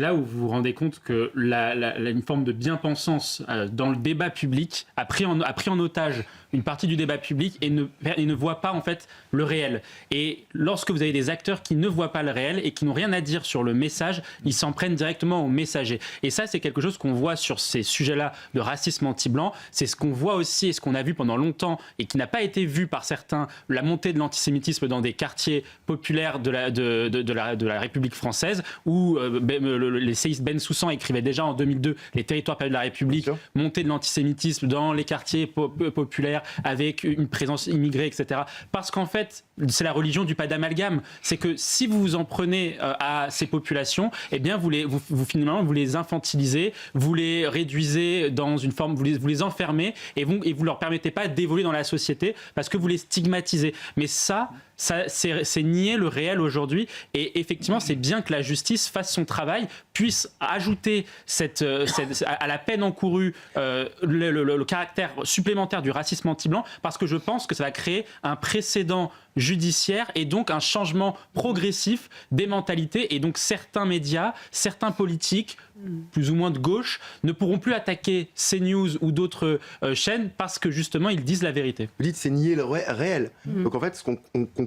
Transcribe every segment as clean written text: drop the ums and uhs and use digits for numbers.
Là où vous vous rendez compte que une forme de bien-pensance dans le débat public a pris en otage une partie du débat public et ne voit pas en fait le réel. Et lorsque vous avez des acteurs qui ne voient pas le réel et qui n'ont rien à dire sur le message, ils s'en prennent directement aux messagers. Et ça, c'est quelque chose qu'on voit sur ces sujets-là de racisme anti-blanc. C'est ce qu'on voit aussi et ce qu'on a vu pendant longtemps et qui n'a pas été vu par certains, la montée de l'antisémitisme dans des quartiers populaires de la République française où l'essayiste Ben Soussan écrivait déjà en 2002 les territoires perdus de la République, montée de l'antisémitisme dans les quartiers populaires avec une présence immigrée, etc. Parce qu'en fait, c'est la religion du pas d'amalgame. C'est que si vous vous en prenez à ces populations, eh bien finalement vous les infantilisez, vous les réduisez dans une forme, vous les enfermez et vous leur permettez pas d'évoluer dans la société parce que vous les stigmatisez. Mais ça c'est nier le réel aujourd'hui. Et effectivement, c'est bien que la justice fasse son travail, puisse ajouter à la peine encourue le caractère supplémentaire du racisme anti-blanc, parce que je pense que ça va créer un précédent judiciaire et donc un changement progressif des mentalités. Et donc certains médias, certains politiques, plus ou moins de gauche, ne pourront plus attaquer CNews ou d'autres chaînes parce que justement ils disent la vérité. Vous dites c'est nier le réel. Donc en fait ce qu'on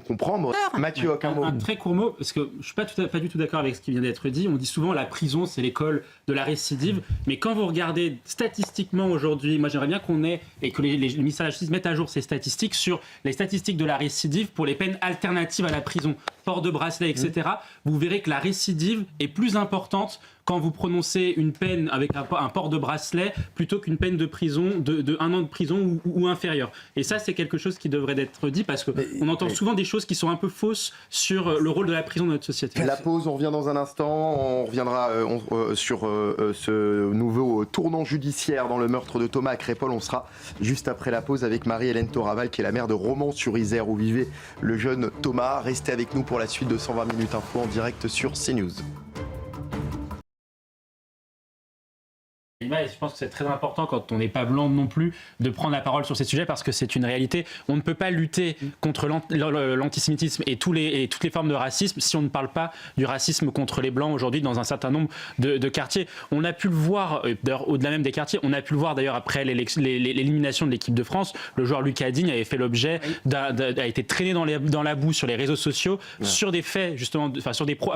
comprend, Mathieu, un très court mot, parce que je ne suis pas du tout d'accord avec ce qui vient d'être dit. On dit souvent la prison c'est l'école de la récidive, mais quand vous regardez statistiquement aujourd'hui, moi j'aimerais bien qu'on ait et que les ministères de la Justice mettent à jour ces statistiques sur les statistiques de la récidive pour les peines alternatives à la prison, port de bracelet, etc. Vous verrez que la récidive est plus importante quand vous prononcez une peine avec un port de bracelet plutôt qu'une peine de prison de 1 an de prison ou inférieur. Et ça, c'est quelque chose qui devrait être dit parce qu'on entend souvent des choses qui sont un peu fausses sur le rôle de la prison dans notre société. La pause, on revient dans un instant. On reviendra sur ce nouveau tournant judiciaire dans le meurtre de Thomas à Crépol. On sera juste après la pause avec Marie-Hélène Toraval, qui est la mère de Romans-sur-Isère où vivait le jeune Thomas. Restez avec nous pour la suite de 120 minutes info en direct sur CNews. Je pense que c'est très important quand on n'est pas blanc non plus de prendre la parole sur ces sujets parce que c'est une réalité. On ne peut pas lutter contre l'antisémitisme et toutes les formes de racisme si on ne parle pas du racisme contre les blancs aujourd'hui dans un certain nombre de quartiers. On a pu le voir, au-delà même des quartiers, on a pu le voir d'ailleurs après l'élimination de l'équipe de France. Le joueur Lucas Digne avait fait l'objet, a été traîné dans la boue sur les réseaux sociaux, sur des faits justement,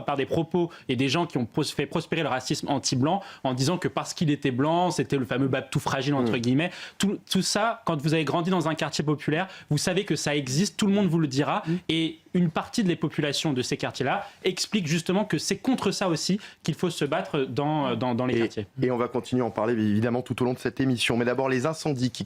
par des propos et des gens qui ont fait prospérer le racisme anti-blanc en disant que parce qu'il était blanc, c'était le fameux tout fragile entre guillemets. Tout ça, quand vous avez grandi dans un quartier populaire, vous savez que ça existe, tout le monde vous le dira, et une partie de la population de ces quartiers-là explique justement que c'est contre ça aussi qu'il faut se battre dans les quartiers. Et on va continuer à en parler évidemment tout au long de cette émission. Mais d'abord les incendies qui